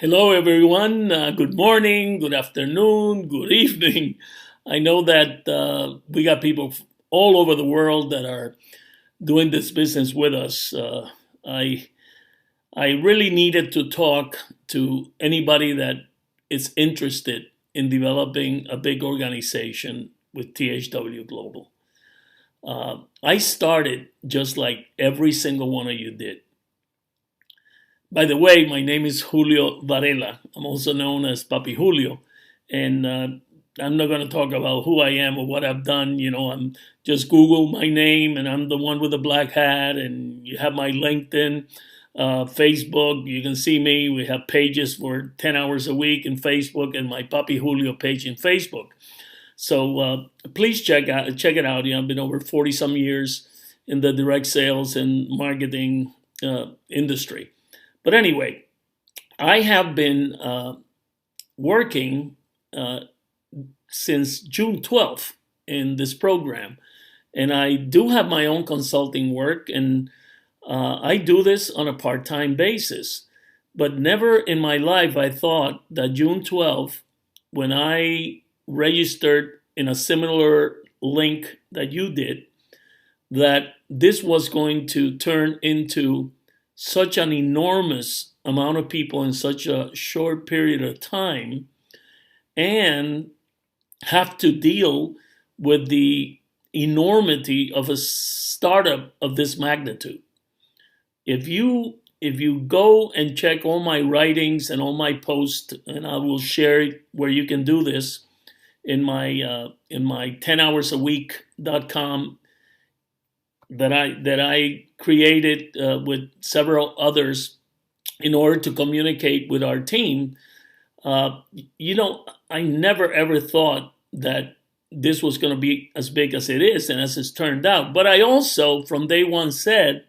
Hello, everyone. Good morning, good afternoon, good evening. I know that we got people all over the world that are doing this business with us. I I really needed to talk to anybody that is interested in developing a big organization with THW Global. I started just like every single one of you did. By the way, my name is Julio Varela. I'm also known as papijulio, and I'm not going to talk about who I am or what I've done. I'm just Google my name, and I'm the one with the black hat. And you have my LinkedIn, Facebook. You can see me. We have pages for 10 hours a week in Facebook, and my Papi Julio page in Facebook. So please check it out. I've been over 40 some years in the direct sales and marketing industry. But anyway, I have been working since June 12th in this program. And I do have my own consulting work, and I do this on a part time basis. But never in my life I thought that June 12th, when I registered in a similar link that you did, that this was going to turn into such an enormous amount of people in such a short period of time and have to deal with the enormity of a startup of this magnitude. If you go and check all my writings and all my posts, and I will share it where you can do this in my 10hoursAweek.com that I created with several others in order to communicate with our team. I never ever thought that this was going to be as big as it is and as it's turned out. But I also, from day one, said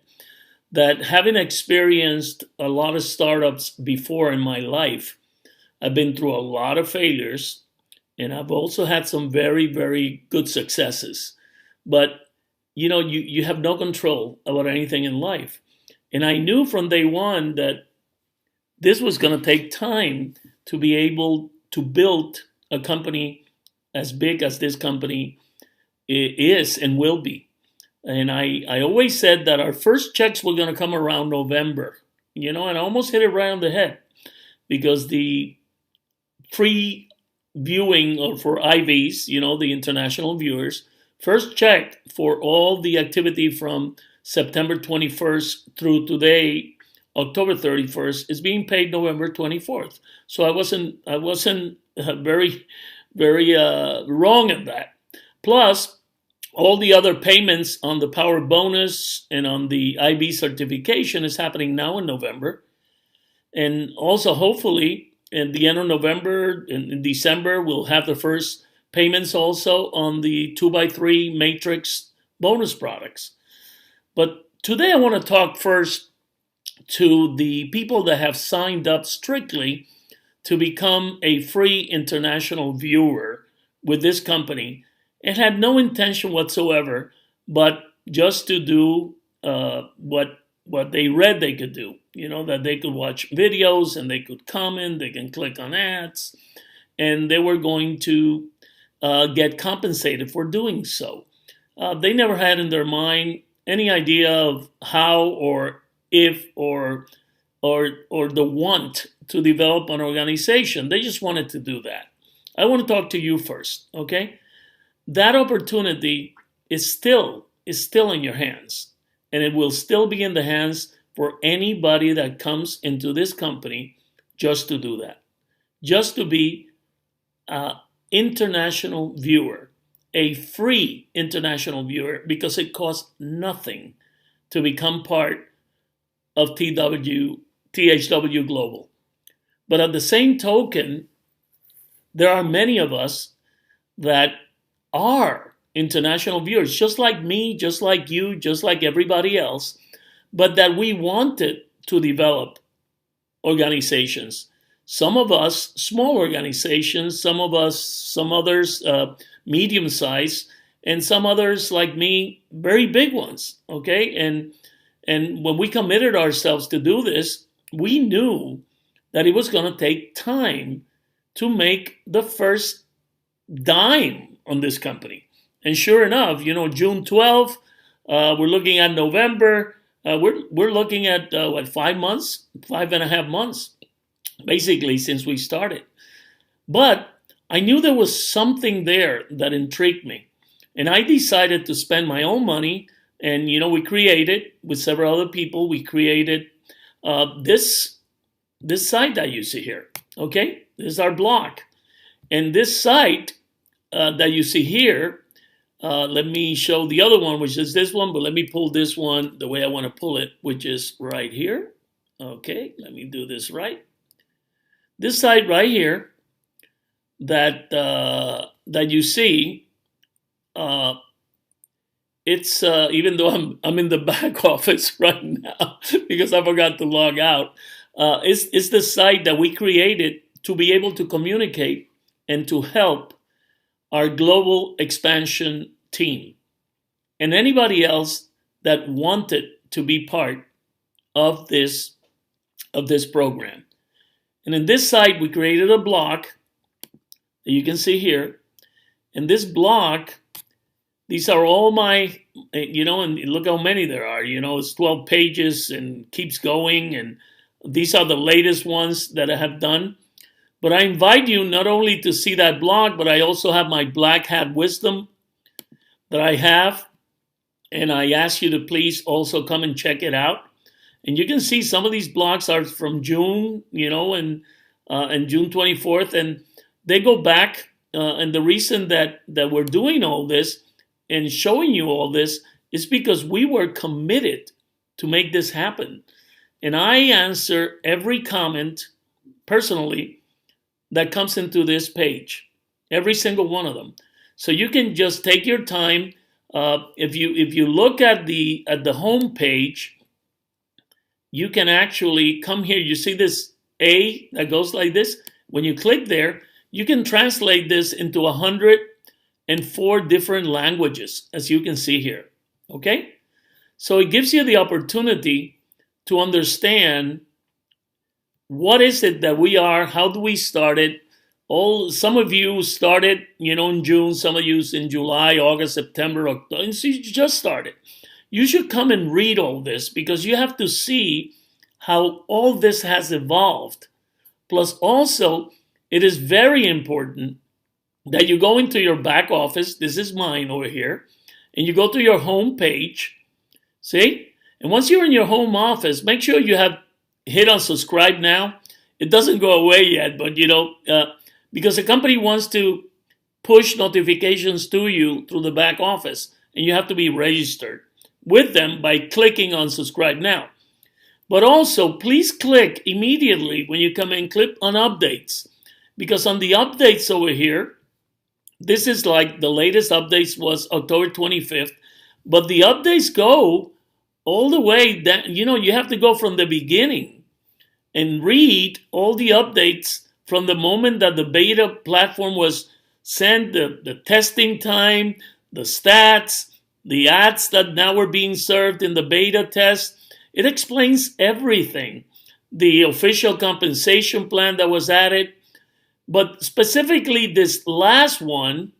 that having experienced a lot of startups before in my life, I've been through a lot of failures, and I've also had some very, very good successes. But you have no control about anything in life. And I knew from day one that this was going to take time to be able to build a company as big as this company is and will be. And I always said that our first checks were going to come around November, and I almost hit it right on the head, because the free viewing or for IVs, the international viewers, first check for all the activity from September 21st through today, October 31st, is being paid November 24th. So I wasn't very, very wrong in that. Plus, all the other payments on the power bonus and on the IB certification is happening now in November. And also, hopefully, at the end of November and in December, we'll have the first payments also on the 2x3 matrix bonus products. But today I want to talk first to the people that have signed up strictly to become a free international viewer with this company and had no intention whatsoever but just to do what they read they could do. That they could watch videos and they could comment, they can click on ads, and they were going to get compensated for doing so. They never had in their mind any idea of how or if or the want to develop an organization. They just wanted to do that. I want to talk to you first, okay? That opportunity is still in your hands, and it will still be in the hands for anybody that comes into this company just to do that, just to be international viewer, a free international viewer, because it costs nothing to become part of THW Global. But at the same token, there are many of us that are international viewers, just like me, just like you, just like everybody else, but that we wanted to develop organizations. Some of us small organizations, some others medium size, and some others like me very big ones. Okay, and when we committed ourselves to do this, we knew that it was going to take time to make the first dime on this company. And sure enough, June 12th, we're looking at November. We're looking at 5 months, 5.5 months, basically, since we started. But I knew there was something there that intrigued me. And I decided to spend my own money. And, we created, with several other people, we created this site that you see here. Okay? This is our blog. And this site that you see here, let me show the other one, which is this one. But let me pull this one the way I want to pull it, which is right here. Okay, let me do this right. This site right here that you see, it's even though I'm in the back office right now because I forgot to log out. It's the site that we created to be able to communicate and to help our global expansion team and anybody else that wanted to be part of this program. And in this site, we created a blog that you can see here. And this blog, these are all my, and look how many there are. It's 12 pages and keeps going. And these are the latest ones that I have done. But I invite you not only to see that blog, but I also have my Black Hat Wisdom that I have. And I ask you to please also come and check it out. And you can see some of these blogs are from June, and June 24th. And they go back. And the reason that we're doing all this and showing you all this is because we were committed to make this happen. And I answer every comment personally that comes into this page, every single one of them. So you can just take your time. If you look at the home page, you can actually come here. You see this A that goes like this? When you click there, you can translate this into 104 different languages, as you can see here. Okay? So it gives you the opportunity to understand what is it that we are, how do we start it. Some of you started, in June, some of you in July, August, September, October, and so you just started. You should come and read all this because you have to see how all this has evolved. Plus also, it is very important that you go into your back office. This is mine over here. And you go to your home page. See? And once you're in your home office, make sure you have hit on subscribe now. It doesn't go away yet, but because the company wants to push notifications to you through the back office, and you have to be registered with them by clicking on subscribe now. But also, please click immediately when you come in, click on updates, because on the updates over here, this is like the latest updates was October 25th, but the updates go all the way that, you have to go from the beginning and read all the updates from the moment that the beta platform was sent, the testing time, the stats, the ads that now are being served in the beta test. It explains everything. The official compensation plan that was added. But specifically this last one,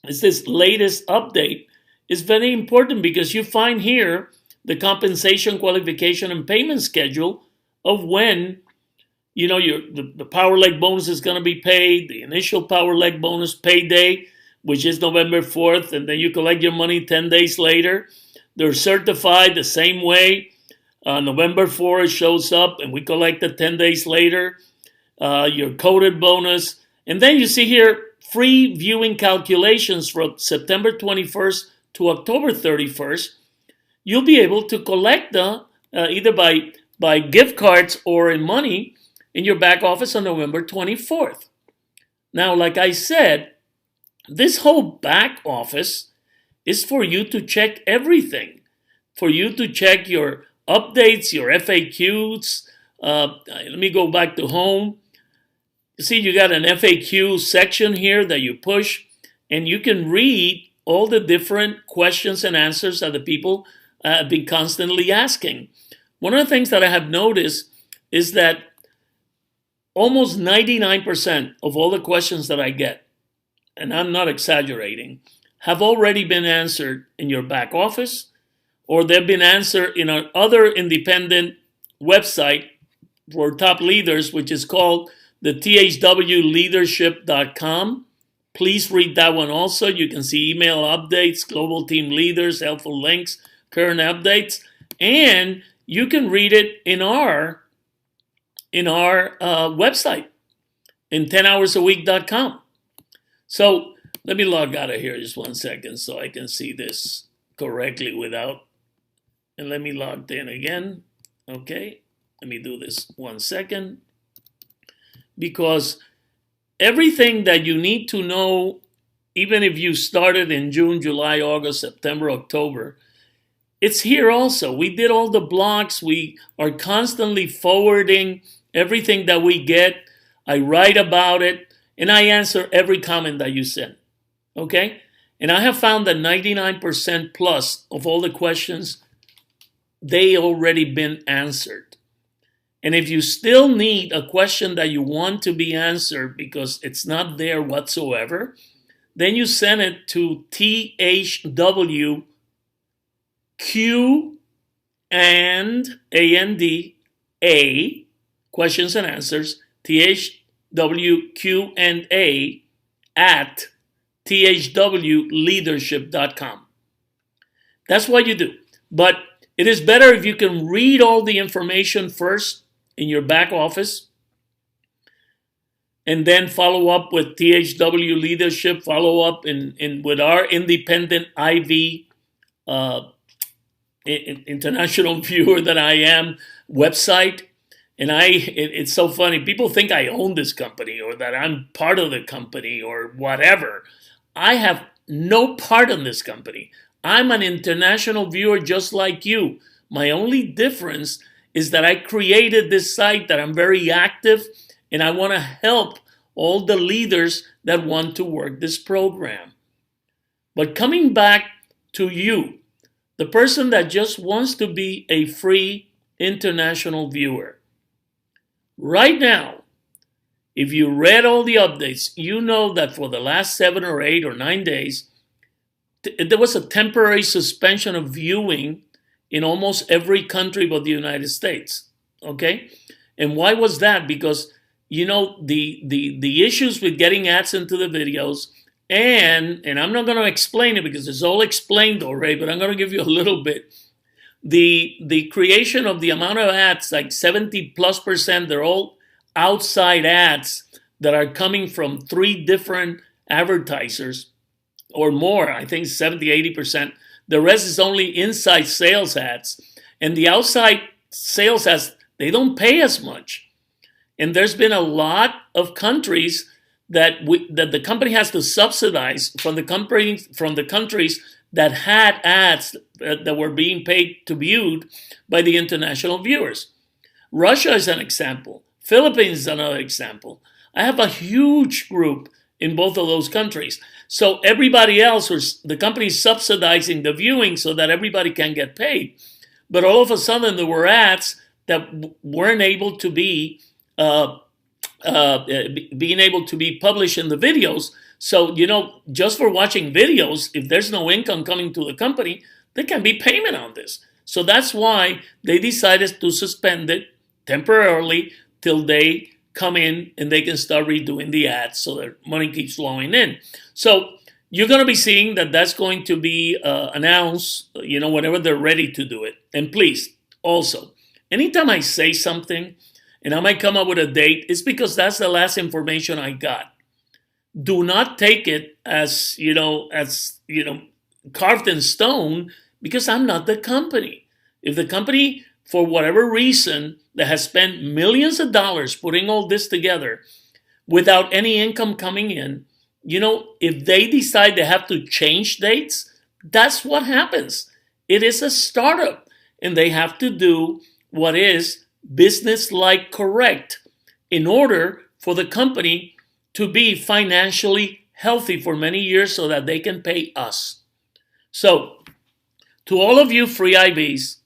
is this latest update, is very important because you find here the compensation, qualification, and payment schedule of when the Power Leg bonus is going to be paid, the initial Power Leg bonus payday, which is November 4th, and then you collect your money 10 days later. They're certified the same way. November 4th shows up, and we collect it 10 days later. Your coded bonus. And then you see here free viewing calculations from September 21st to October 31st. You'll be able to collect them either by gift cards or in money in your back office on November 24th. Now, like I said, this whole back office is for you to check everything, for you to check your updates, your FAQs. Let me go back to home. You see, you got an FAQ section here that you push, and you can read all the different questions and answers that the people have been constantly asking. One of the things that I have noticed is that almost 99% of all the questions that I get, and I'm not exaggerating, have already been answered in your back office, or they've been answered in our other independent website for top leaders, which is called the THWleadership.com. Please read that one also. You can see email updates, global team leaders, helpful links, current updates, and you can read it in our website, in 10hoursAweek.com. So let me log out of here just 1 second so I can see this correctly and let me log in again. Okay, let me do this 1 second, because everything that you need to know, even if you started in June, July, August, September, October, it's here also. We did all the blogs. We are constantly forwarding everything that we get. I write about it, and I answer every comment that you send. Okay? And I have found that 99% plus of all the questions, they already been answered. And if you still need a question that you want to be answered because it's not there whatsoever, then you send it to THW Q and A, questions and answers, THW Q&A at THWleadership.com. That's what you do. But it is better if you can read all the information first in your back office and then follow up with THW Leadership, follow up with our independent IV international viewer that I am website. And it's so funny. People think I own this company or that I'm part of the company or whatever. I have no part in this company. I'm an international viewer just like you. My only difference is that I created this site, that I'm very active, and I want to help all the leaders that want to work this program. But coming back to you, the person that just wants to be a free international viewer, right now, if you read all the updates, you know that for the last 7 or 8 or 9 days, there was a temporary suspension of viewing in almost every country but the United States. Okay? And why was that? Because, you know, the issues with getting ads into the videos, and I'm not going to explain it because it's all explained already, but I'm going to give you a little bit. The creation of the amount of ads, like 70+%, they're all outside ads that are coming from 3 different advertisers or more. I think 70-80%. The rest is only inside sales ads. And the outside sales ads, they don't pay as much. And there's been a lot of countries that the company has to subsidize from the countries that had ads that were being paid to viewed by the international viewers. Russia is an example. Philippines is another example. I have a huge group in both of those countries. So everybody else, the company is subsidizing the viewing so that everybody can get paid. But all of a sudden there were ads that weren't able to be being able to be published in the videos. So, you know, just for watching videos, if there's no income coming to the company, there can be payment on this. So that's why they decided to suspend it temporarily till they come in and they can start redoing the ads so that money keeps flowing in. So you're going to be seeing that that's going to be announced, you know, whenever they're ready to do it. And please, also, anytime I say something and I might come up with a date, it's because that's the last information I got. Do not take it as carved in stone, because I'm not the company. If the company, for whatever reason, that has spent millions of dollars putting all this together without any income coming in, you know, if they decide they have to change dates, that's what happens. It is a startup, and they have to do what is business-like correct in order for the company to be financially healthy for many years so that they can pay us. So, to all of you free IVs,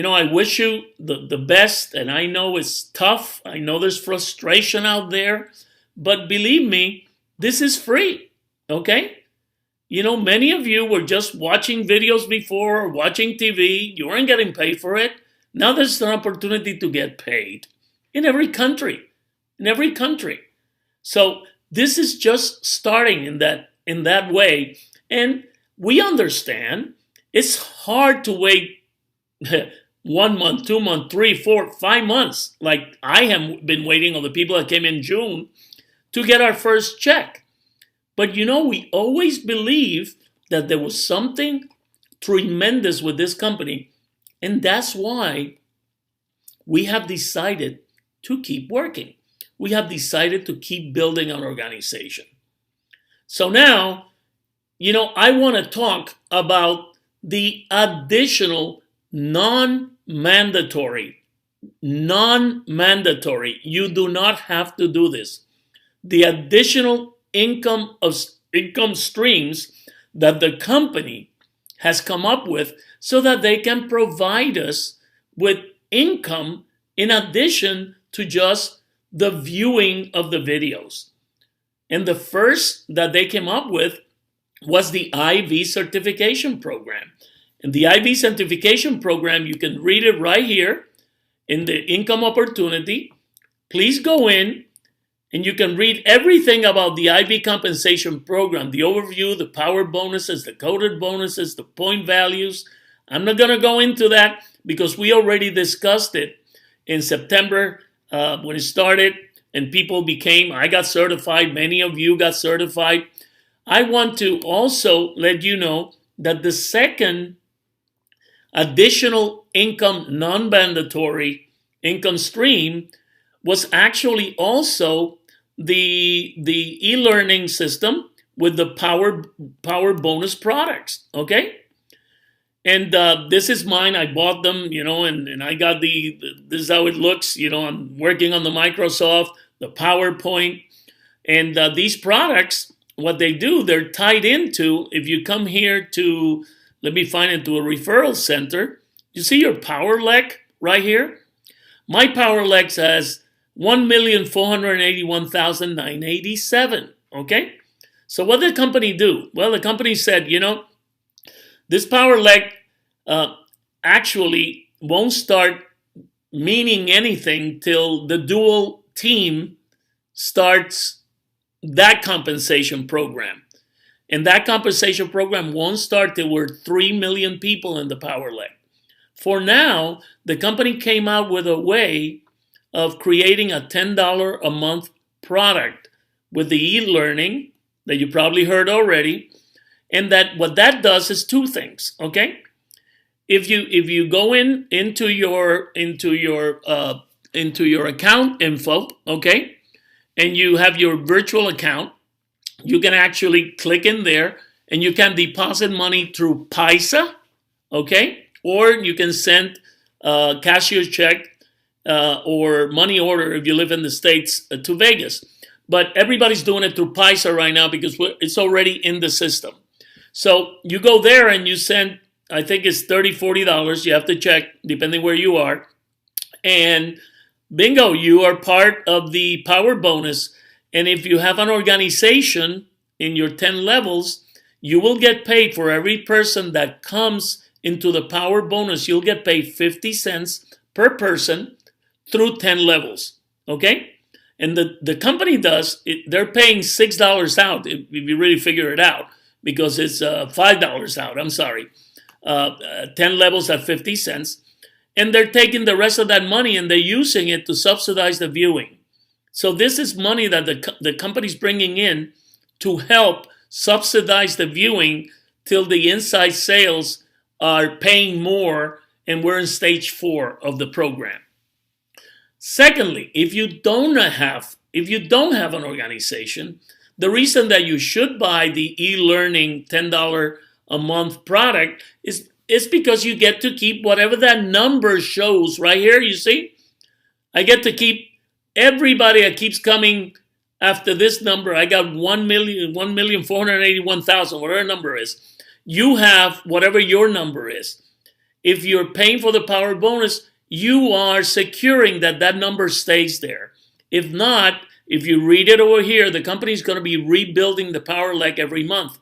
I wish you the best, and I know it's tough. I know there's frustration out there, but believe me, this is free, okay? Many of you were just watching videos before, or watching TV. You weren't getting paid for it. Now there's an opportunity to get paid in every country, So this is just starting in that way, and we understand it's hard to wait 1 month, 2 months, 3, 4, 5 months, like I have been waiting on the people that came in June to get our first check. But we always believed that there was something tremendous with this company, and that's why we have decided to keep working. We have decided to keep building an organization. So now, I want to talk about the additional non-mandatory. You do not have to do this. The additional income streams that the company has come up with so that they can provide us with income in addition to just the viewing of the videos. And the first that they came up with was the IV certification program. And the IV certification program, you can read it right here in the income opportunity. Please go in and you can read everything about the IV compensation program, the overview, the power bonuses, the coded bonuses, the point values. I'm not going to go into that because we already discussed it in September when it started, and I got certified. Many of you got certified. I want to also let you know that the second additional income, non-mandatory income stream was actually also the e-learning system with the power bonus products, okay? And this is mine. I bought them, and I got this is how it looks. I'm working on the Microsoft, the PowerPoint, and these products, what they do, they're tied into, if you come here to, let me find it, to a referral center, you see your PowerLec right here? My PowerLec has 1,481,987, okay? So what did the company do? Well, the company said, this PowerLec actually won't start meaning anything till the dual team starts that compensation program. And that compensation program won't start till we're 3 million people in the PowerLec. For now, the company came out with a way of creating a $10 a month product with the e-learning that you probably heard already. And that what that does is two things, okay? If you go into your account info, okay, and you have your virtual account, you can actually click in there and you can deposit money through Paisa, okay, or you can send a cashier's check or money order if you live in the States to Vegas. But everybody's doing it through Paisa right now because it's already in the system. So you go there and you send, I think it's $30, $40. You have to check depending where you are. And bingo, you are part of the power bonus. And if you have an organization in your 10 levels, you will get paid for every person that comes into the power bonus. You'll get paid 50 cents per person through 10 levels, okay? And the company does, they're paying $6 out if you really figure it out, because it's $5 out, I'm sorry. 10 levels at 50 cents. And they're taking the rest of that money and they're using it to subsidize the viewing. So this is money that the company's bringing in to help subsidize the viewing till the inside sales are paying more, and we're in stage 4 of the program. Secondly, if you don't have an organization, the reason that you should buy the e-learning $10 a month product is because you get to keep whatever that number shows right here. You see, I get to keep everybody that keeps coming after this number. I got 1,481,000, whatever number is. You have whatever your number is. if you're paying for the power bonus, you are securing that that number stays there. If not, if you read it over here, the company is going to be rebuilding the power leg every month.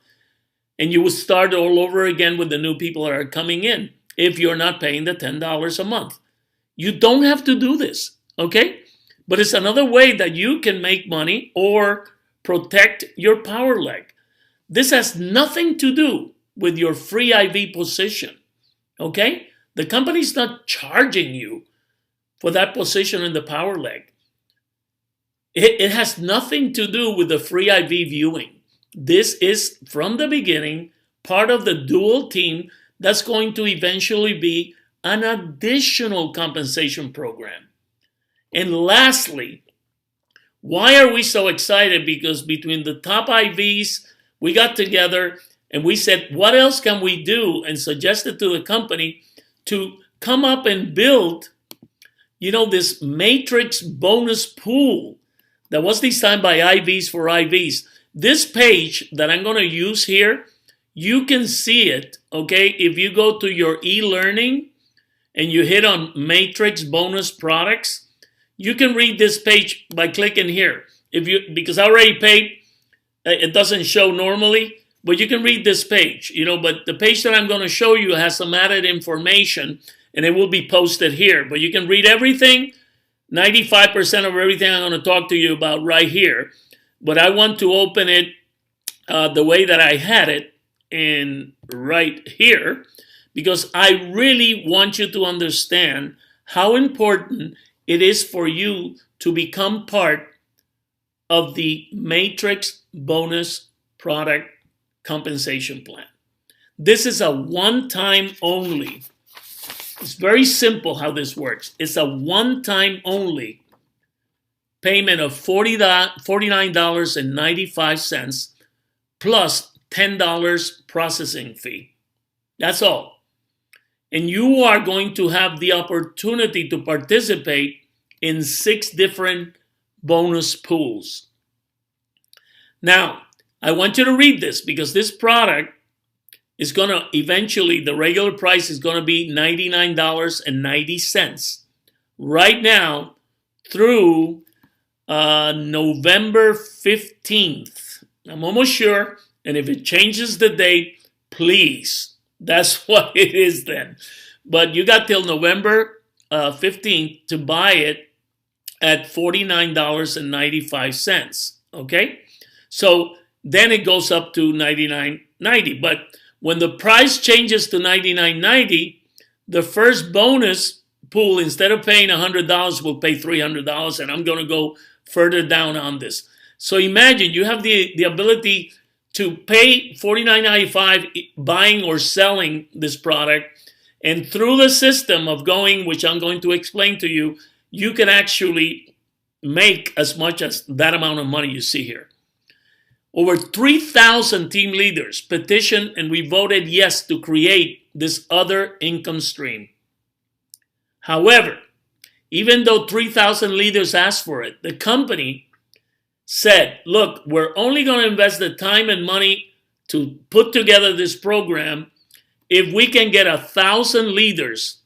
And you will start all over again with the new people that are coming in if you're not paying the $10 a month. You don't have to do this, okay? But it's another way that you can make money or protect your power leg. This has nothing to do with your free IV position, okay? The company's not charging you for that position in the power leg. It has nothing to do with the free IV viewing. This is, from the beginning, part of the dual team that's going to eventually be an additional compensation program. And lastly, why are we so excited? Because between the top IVs, we got together and we said, what else can we do? And suggested to the company to come up and build, this matrix bonus pool that was designed by IVs for IVs. This page that I'm going to use here, you can see it, okay? If you go to your e-learning and you hit on matrix bonus products, you can read this page by clicking here. Because I already paid, it doesn't show normally, but you can read this page, but the page that I'm going to show you has some added information and it will be posted here. But you can read everything, 95% of everything I'm going to talk to you about right here. But I want to open it the way that I had it in right here, because I really want you to understand how important it is for you to become part of the matrix bonus product compensation plan. This is a one-time only. It's very simple how this works. It's a one-time only payment of $49.95 plus $10 processing fee. That's all. And you are going to have the opportunity to participate in 6 different bonus pools. Now, I want you to read this because this product is going to eventually, the regular price is going to be $99.90 right now through November 15th. I'm almost sure. And if it changes the date, please, that's what it is then. But you got till November 15th to buy it at $49.95. Okay? So then it goes up to $99.90. But when the price changes to $99.90, the first bonus pool, instead of paying $100, will pay $300. And I'm going to go further down on this. So imagine you have the ability to pay $49.95 buying or selling this product. And through the system of going, which I'm going to explain to you, you can actually make as much as that amount of money you see here. Over 3,000 team leaders petitioned and we voted yes to create this other income stream. However, even though 3,000 leaders asked for it, the company said, look, we're only going to invest the time and money to put together this program if we can get 1,000 leaders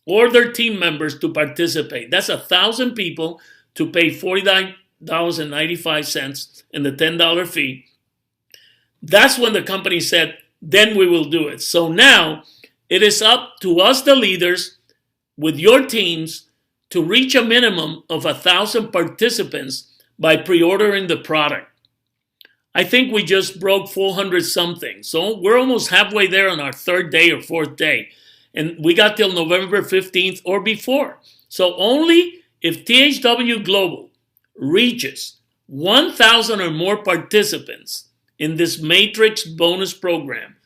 or their team members to participate. That's 1,000 people to pay $49.95 and the $10 fee. That's when the company said, then we will do it. So now it is up to us, the leaders, with your teams to reach a minimum of 1,000 participants by pre-ordering the product. I think we just broke 400 something. So we're almost halfway there on our 3rd day or 4th day. And we got till November 15th or before. So only if THW Global reaches 1,000 or more participants in this matrix bonus program,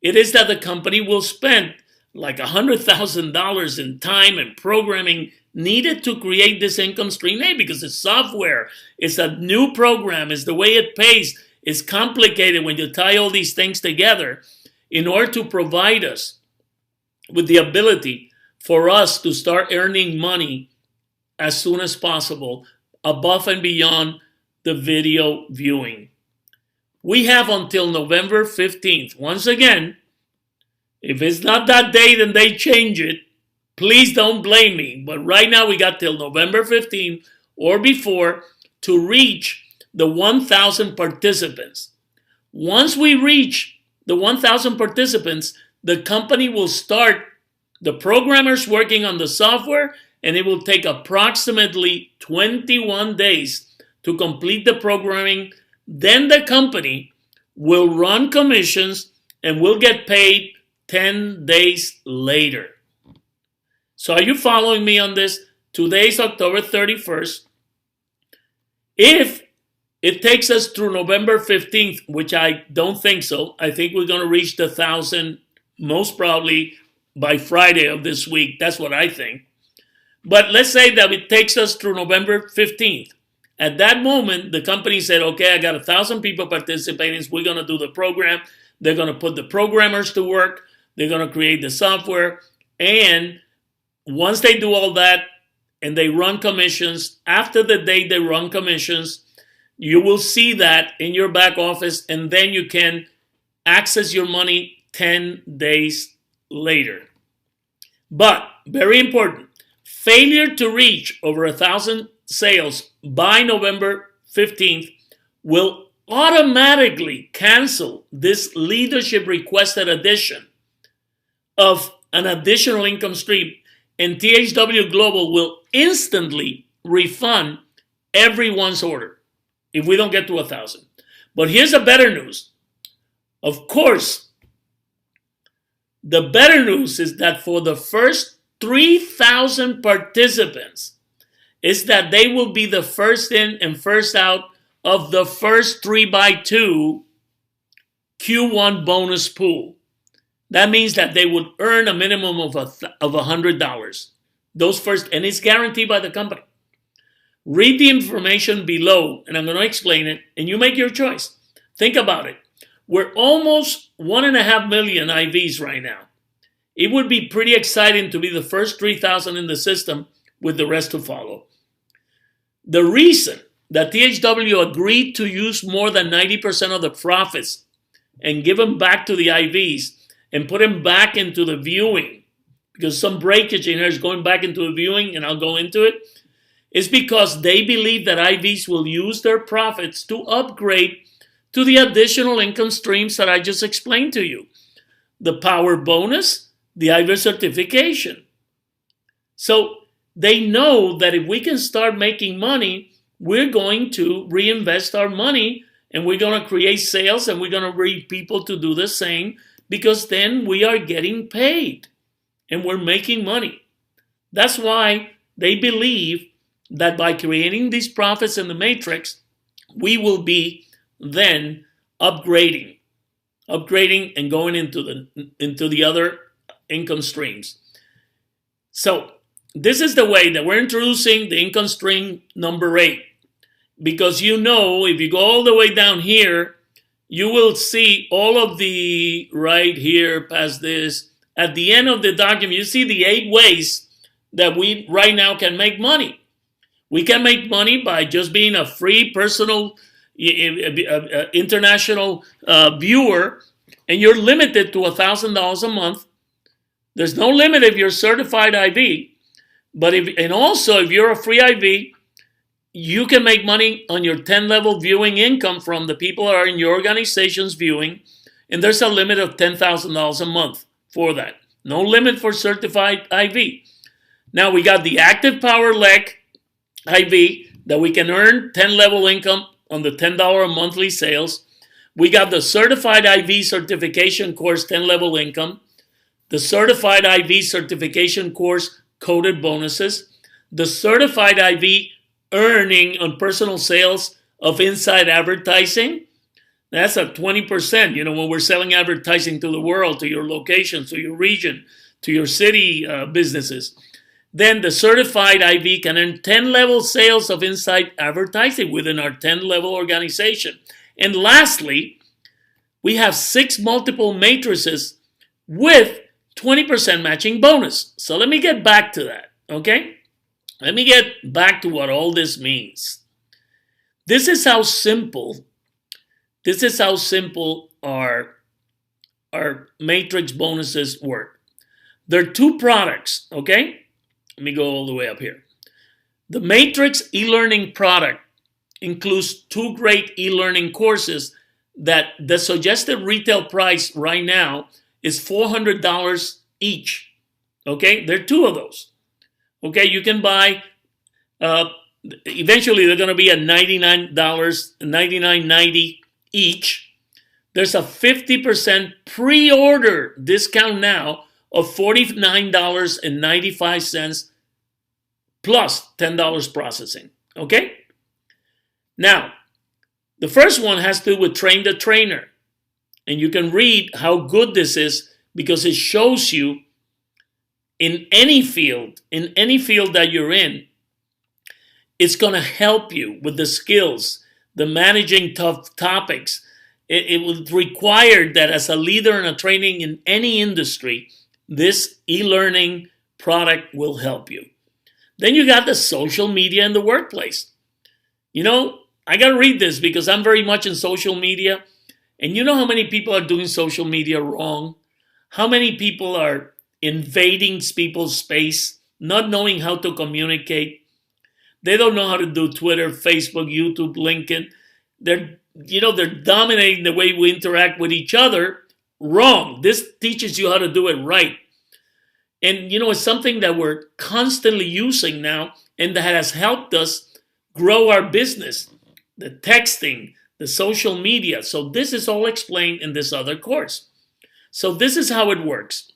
it is that the company will spend like $100,000 in time and programming needed to create this income stream. Hey, because it's software, it's a new program, it's the way it pays, it's complicated when you tie all these things together in order to provide us with the ability for us to start earning money as soon as possible, above and beyond the video viewing. We have until November 15th. Once again, If it's not that date and they change it, please don't blame me. But right now we got till November 15th or before to reach the 1,000 participants. Once we reach the 1,000 participants, the company will start the programmers working on the software, and it will take approximately 21 days to complete the programming. Then the company will run commissions and will get paid 10 days later. So are you following me on this? Today's October 31st. If it takes us through November 15th, which I don't think so, I think we're going to reach the 1,000 most probably by Friday of this week. That's what I think. But let's say that it takes us through November 15th. At that moment, the company said, okay, I got 1,000 people participating. We're going to do the program. They're going to put the programmers to work. They're going to create the software. And once they do all that and they run commissions, after the day they run commissions, you will see that in your back office, and then you can access your money 10 days later. But, very important, failure to reach over 1,000 sales by November 15th will automatically cancel this leadership requested addition of an additional income stream, and THW Global will instantly refund everyone's order if we don't get to 1,000. But here's the better news. Of course, the better news is that for the first 3,000 participants, is that they will be the first in and first out of the first 3x2 Q1 bonus pool. That means that they would earn a minimum of $100. Those first, and it's guaranteed by the company. Read the information below, and I'm going to explain it, and you make your choice. Think about it. We're almost 1.5 million IVs right now. It would be pretty exciting to be the first 3,000 in the system with the rest to follow. The reason that THW agreed to use more than 90% of the profits and give them back to the IVs and put them back into the viewing, because some breakage in here is going back into the viewing, and I'll go into it, is because they believe that IVs will use their profits to upgrade to the additional income streams that I just explained to you. The power bonus, the IV certification. So they know that if we can start making money, we're going to reinvest our money, and we're going to create sales, and we're going to bring people to do the same, because then we are getting paid and we're making money. That's why they believe that by creating these profits in the matrix, we will be then upgrading and going into the other income streams. So this is the way that we're introducing the income stream number 8, because if you go all the way down here, you will see all of the, right here past this, at the end of the document, you see the 8 ways that we right now can make money. We can make money by just being a free personal international viewer, and you're limited to $1,000 a month. There's no limit if you're certified IV, but also if you're a free IV, you can make money on your 10-level viewing income from the people that are in your organization's viewing, and there's a limit of $10,000 a month for that. No limit for certified IV. Now we got the active power leg IV that we can earn 10-level income on the $10 a monthly sales. We got the certified IV certification course 10-level income, the certified IV certification course coded bonuses, the certified IV earning on personal sales of inside advertising. That's at 20%, when we're selling advertising to the world, to your location, to your region, to your city businesses. Then the certified IV can earn 10-level sales of inside advertising within our 10-level organization. And lastly, we have 6 multiple matrices with 20% matching bonus. So let me get back to that, okay? Let me get back to what all this means. This is how simple our our matrix bonuses work. There are two products, okay? Let me go all the way up here. The matrix e-learning product includes two great e-learning courses that the suggested retail price right now is $400 each. Okay, there are two of those. Okay, you can buy, eventually they're going to be at $99, $99.90 each. There's a 50% pre-order discount now of $49.95 plus $10 processing. Okay? Now, the first one has to do with Train the Trainer. And you can read how good this is because it shows you in any field that you're in, it's going to help you with the skills, the managing tough topics. It will require that as a leader and a training in any industry, this e-learning product will help you. Then you got the social media in the workplace. You know, I got to read this because I'm very much in social media. And you know how many people are doing social media wrong? How many people are invading people's space, not knowing how to communicate? They don't know how to do Twitter, Facebook, YouTube, LinkedIn. They're dominating the way we interact with each other. Wrong. This teaches you how to do it right. And, you know, it's something that we're constantly using now and that has helped us grow our business. The texting, the social media. So this is all explained in this other course. So this is how it works.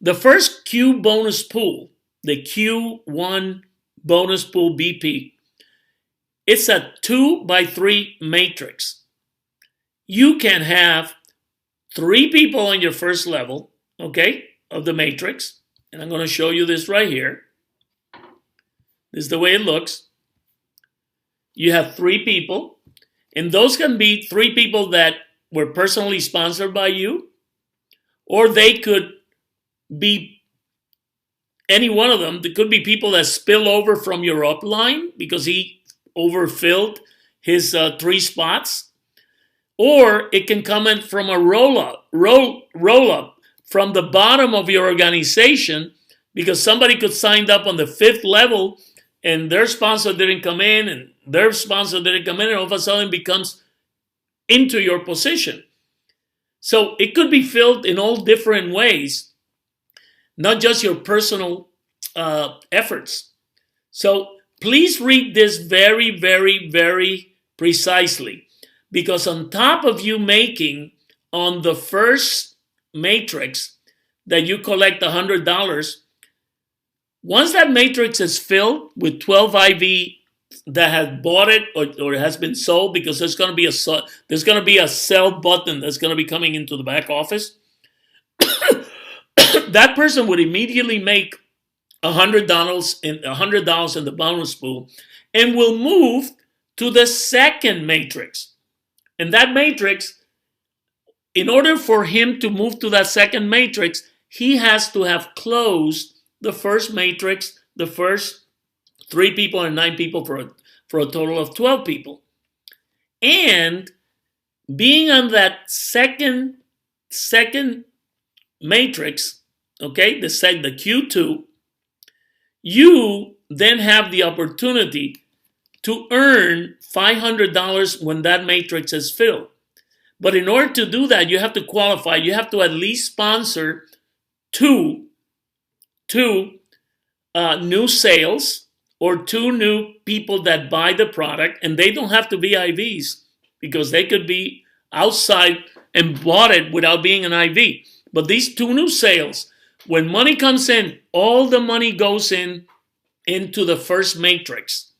The first Q bonus pool, the Q1 bonus pool BP, it's a 2x3 matrix. You can have 3 people on your first level, okay, of the matrix. And I'm going to show you this right here. This is the way it looks. You have 3 people, and those can be 3 people that were personally sponsored by you, or they could be any one of them. There could be people that spill over from your upline because he overfilled his 3 spots, or it can come in from a roll up from the bottom of your organization because somebody could sign up on the 5th level and their sponsor didn't come in and their sponsor didn't come in, and all of a sudden becomes into your position. So it could be filled in all different ways, not just your personal efforts. So please read this very, very, very precisely, because on top of you making on the first matrix that you collect $100, once that matrix is filled with 12 IV that has bought it or has been sold, because there's going to be a sell button that's going to be coming into the back office, that person would immediately make $100 in the bonus pool and will move to the second matrix. And that matrix, in order for him to move to that second matrix, he has to have closed the first matrix, the first 3 people and 9 people for a total of 12 people. And being on that second matrix, okay, the Q2, you then have the opportunity to earn $500 when that matrix is filled. But in order to do that, you have to qualify. You have to at least sponsor two new sales or 2 new people that buy the product, and they don't have to be IVs because they could be outside and bought it without being an IV. But these 2 new sales, when money comes in, all the money goes into the first matrix.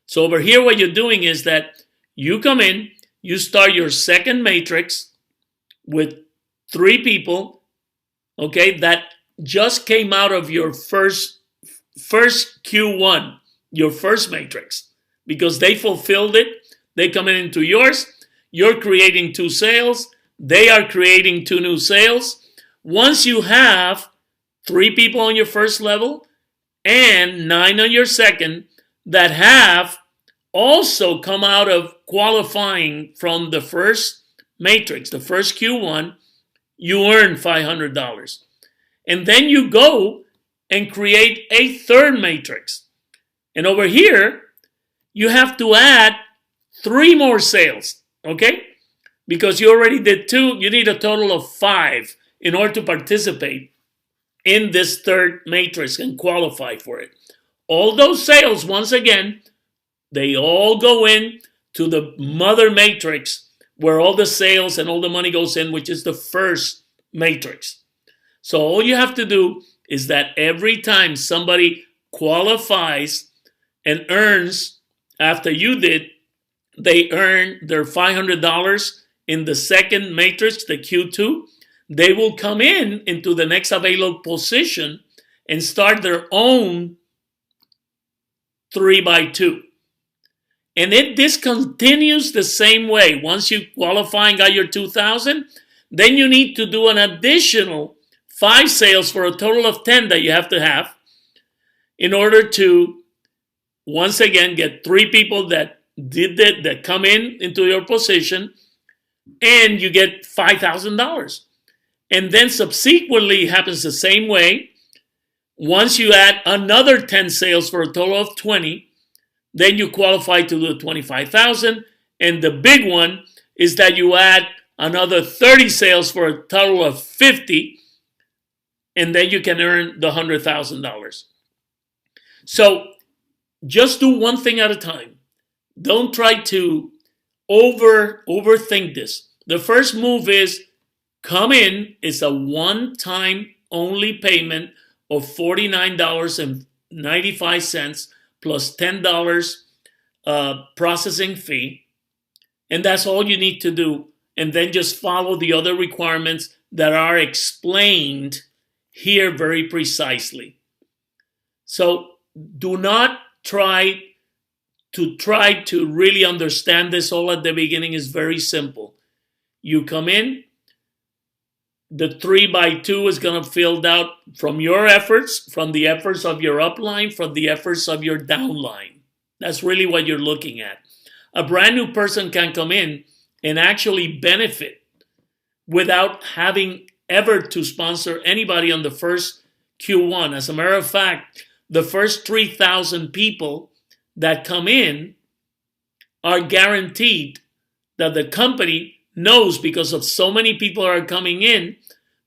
So over here, what you're doing is that you come in, you start your second matrix with 3 people, okay, that just came out of your first Q1, your first matrix, because they fulfilled it. They come into yours. You're creating 2 sales. They are creating 2 new sales. Once you have 3 people on your first level and 9 on your second that have also come out of qualifying from the first matrix, the first Q1, you earn $500. And then you go and create a third matrix. And over here, you have to add 3 more sales, okay? Because you already did 2, you need a total of 5 in order to participate in this third matrix and qualify for it. All those sales, once again, they all go in to the mother matrix where all the sales and all the money goes in, which is the first matrix. So all you have to do is that every time somebody qualifies and earns after you did, they earn their $500 in the second matrix, the Q2. They will come into the next available position and start their own 3x2. And this continues the same way. Once you qualify and got your 2,000, then you need to do an additional 5 sales for a total of 10 that you have to have in order to, once again, get 3 people that did that come into your position, and you get $5,000. And then subsequently it happens the same way. Once you add another 10 sales for a total of 20, then you qualify to the 25,000. And the big one is that you add another 30 sales for a total of 50, and then you can earn the $100,000. So just do one thing at a time. Don't try to overthink this. The first move is come in. It's a one-time only payment of $49.95 plus $10 processing fee. And that's all you need to do. And then just follow the other requirements that are explained here very precisely. So do not try to really understand this all at the beginning. Is very simple. You come in, the 3x2 is going to fill out from your efforts, from the efforts of your upline, from the efforts of your downline. That's really what you're looking at. A brand new person can come in and actually benefit without having ever to sponsor anybody on the first Q1. As a matter of fact, the first 3,000 people that come in are guaranteed that the company knows, because of so many people are coming in,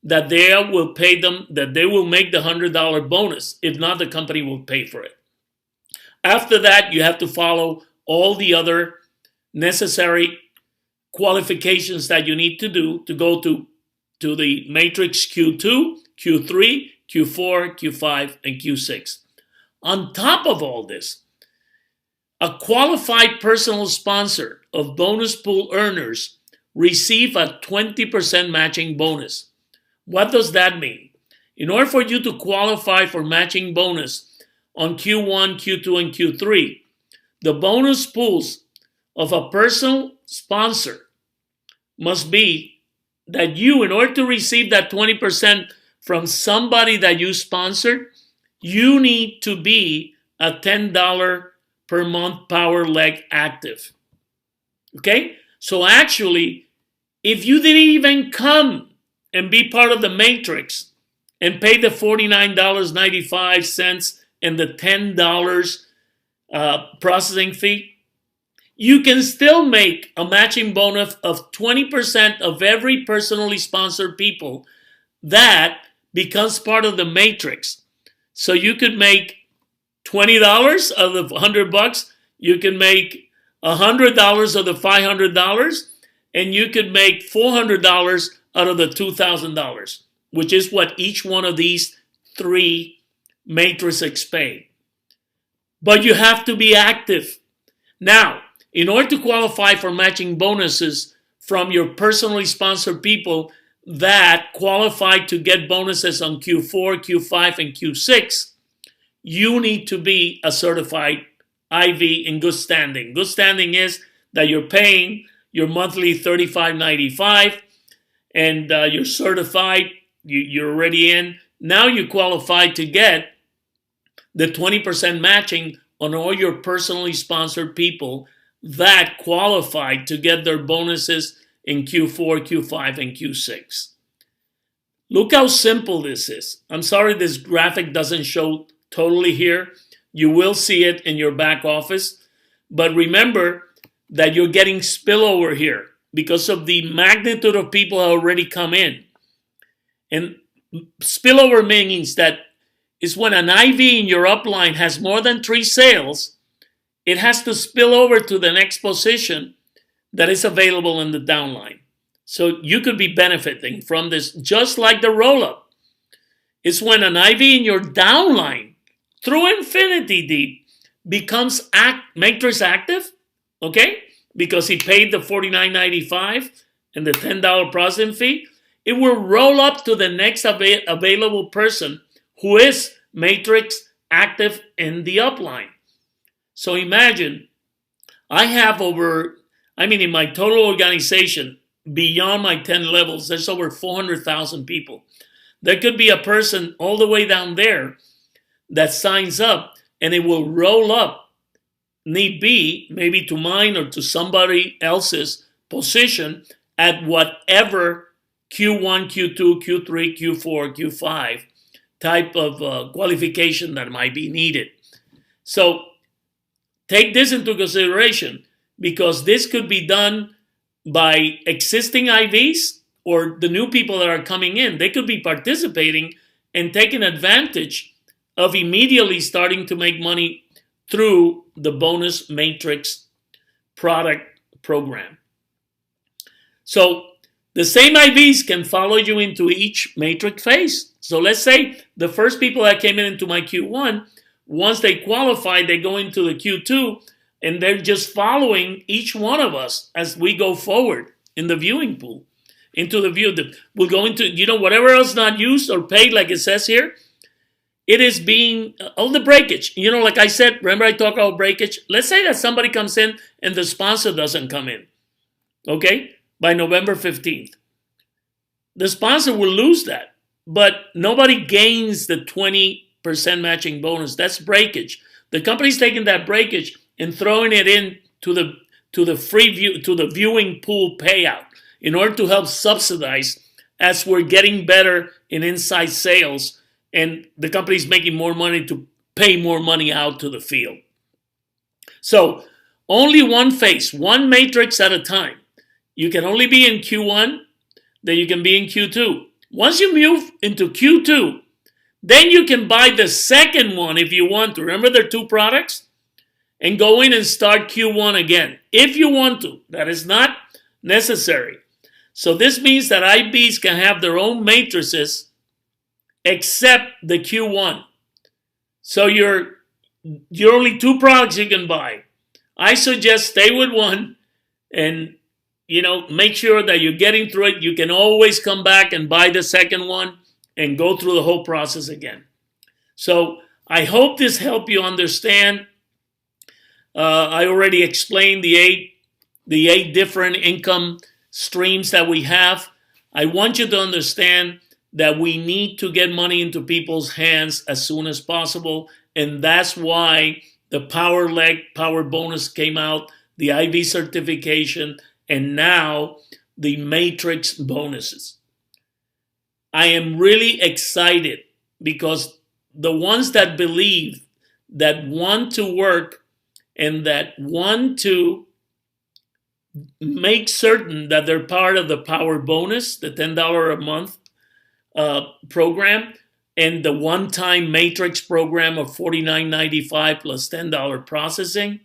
that they will pay them, that they will make the $100 bonus. If not, the company will pay for it. After that, you have to follow all the other necessary qualifications that you need to do to go to the matrix Q2, Q3, Q4, Q5, and Q6. On top of all this, a qualified personal sponsor of bonus pool earners receive a 20% matching bonus. What does that mean? In order for you to qualify for matching bonus on Q1, Q2, and Q3, the bonus pools of a personal sponsor must be that you, in order to receive that 20% from somebody that you sponsored, you need to be a $10 per month power leg active. Okay? So actually, if you didn't even come and be part of the matrix and pay the $49.95 and the $10 processing fee, you can still make a matching bonus of 20% of every personally sponsored people that becomes part of the matrix. So you could make $20 out of the $100. You can make $100 of the $500, and you could make $400 out of the $2,000, which is what each one of these 3 matrices pay. But you have to be active. Now, in order to qualify for matching bonuses from your personally sponsored people that qualify to get bonuses on Q4, Q5, and Q6, you need to be a certified IV in good standing. Good standing is that you're paying your monthly $35.95 and you're certified, you're already in. Now you qualify to get the 20% matching on all your personally sponsored people that qualified to get their bonuses in Q4, Q5, and Q6. Look how simple this is. I'm sorry this graphic doesn't show totally here. You will see it in your back office. But remember that you're getting spillover here because of the magnitude of people who already come in. And spillover means that is when an IV in your upline has more than 3 sales, it has to spill over to the next position that is available in the downline. So you could be benefiting from this just like the roll-up. It's when an IV in your downline through infinity deep becomes matrix active, okay? Because he paid the $49.95 and the $10 processing fee, it will roll up to the next available person who is matrix active in the upline. So imagine, I have in my total organization, beyond my 10 levels, there's over 400,000 people. There could be a person all the way down there that signs up and it will roll up, need be, maybe to mine or to somebody else's position at whatever Q1, Q2, Q3, Q4, Q5 type of qualification that might be needed. So take this into consideration because this could be done by existing IVs or the new people that are coming in. They could be participating and taking advantage of immediately starting to make money through the bonus matrix product program. So the same IVs can follow you into each matrix phase. So let's say the first people that came into my Q1, once they qualify, they go into the Q2 and they're just following each one of us as we go forward in the viewing pool. Into the view that we'll go into, whatever else not used or paid, like it says here, it is being, all the breakage. Like I said, remember I talked about breakage? Let's say that somebody comes in and the sponsor doesn't come in, okay, by November 15th. The sponsor will lose that, but nobody gains the 20% matching bonus. That's breakage. The company's taking that breakage and throwing it in to the free view, to the viewing pool payout in order to help subsidize as we're getting better in inside sales and the company's making more money to pay more money out to the field. So only one phase, one matrix at a time. You can only be in Q1, then you can be in Q2. Once you move into Q2, then you can buy the second one if you want to. Remember there are 2 products? And go in and start Q1 again, if you want to. That is not necessary. So this means that IBs can have their own matrices except the Q1. So you're only 2 products you can buy. I suggest stay with one and make sure that you're getting through it. You can always come back and buy the second one and go through the whole process again. So I hope this helped you understand. I already explained the eight different income streams that we have. I want you to understand that we need to get money into people's hands as soon as possible. And that's why the power bonus came out, the IV certification, and now the matrix bonuses. I am really excited because the ones that believe, that want to work, and that want to make certain that they're part of the power bonus, the $10 a month program, and the one-time matrix program of $49.95 plus $10 processing.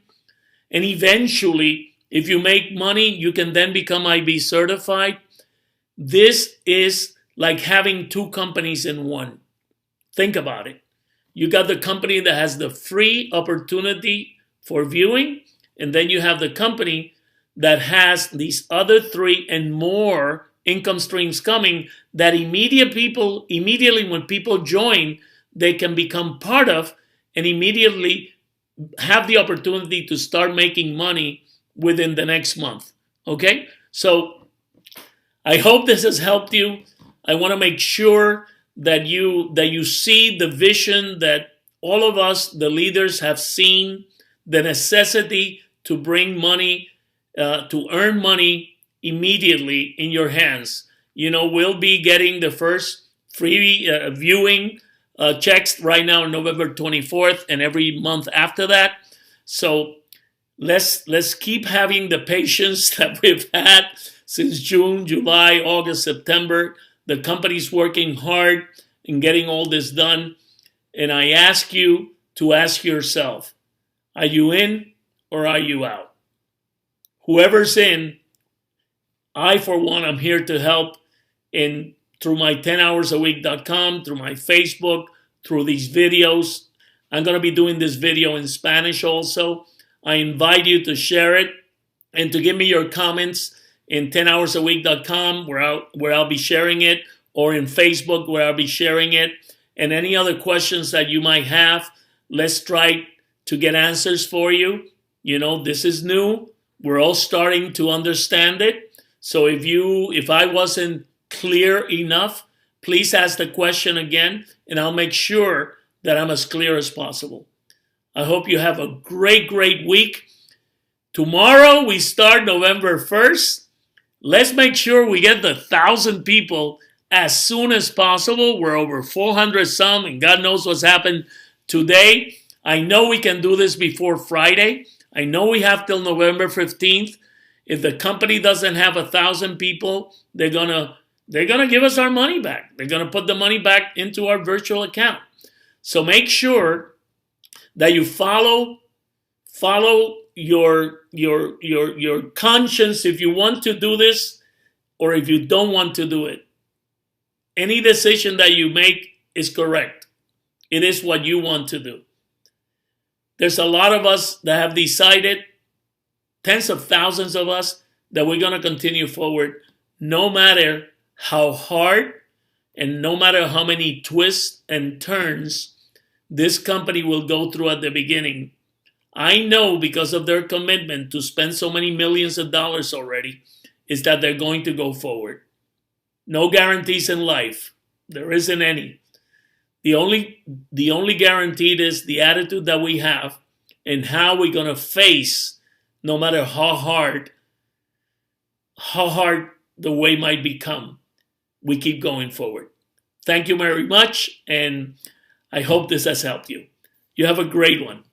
And eventually, if you make money, you can then become IB certified. This is like having 2 companies in one. Think about it. You got the company that has the free opportunity for viewing, and then you have the company that has these other 3 and more income streams coming that immediately when people join, they can become part of and immediately have the opportunity to start making money within the next month. Okay? So I hope this has helped you. I want to make sure that you see the vision that all of us, the leaders, have seen, the necessity to bring money, to earn money immediately in your hands. We'll be getting the first free viewing checks right now on November 24th and every month after that. So let's keep having the patience that we've had since June, July, August, September. The company's working hard in getting all this done. And I ask you to ask yourself, are you in or are you out? Whoever's in, I, for one, I'm here to help through my 10hoursAweek.com, through my Facebook, through these videos. I'm going to be doing this video in Spanish also. I invite you to share it and to give me your comments in 10hoursAweek.com where I'll be sharing it, or in Facebook where I'll be sharing it. And any other questions that you might have, let's try to get answers for you. You know, this is new. We're all starting to understand it. So if I wasn't clear enough, please ask the question again, and I'll make sure that I'm as clear as possible. I hope you have a great, great week. Tomorrow we start November 1st. Let's make sure we get the 1,000 people as soon as possible. We're over 400 some, and God knows what's happened today. I know we can do this before Friday. I know we have till November 15th. If the company doesn't have 1,000 people, they're gonna give us our money back. They're gonna put the money back into our virtual account. So make sure that you follow your conscience if you want to do this or if you don't want to do it. Any decision that you make is correct. It is what you want to do. There's a lot of us that have decided, tens of thousands of us, that we're going to continue forward no matter how hard and no matter how many twists and turns this company will go through at the beginning. I know because of their commitment to spend so many millions of dollars already, is that they're going to go forward. No guarantees in life. There isn't any. The only guaranteed is the attitude that we have and how we're going to face, no matter how hard the way might become. We keep going forward. Thank you very much, and I hope this has helped you. You have a great one.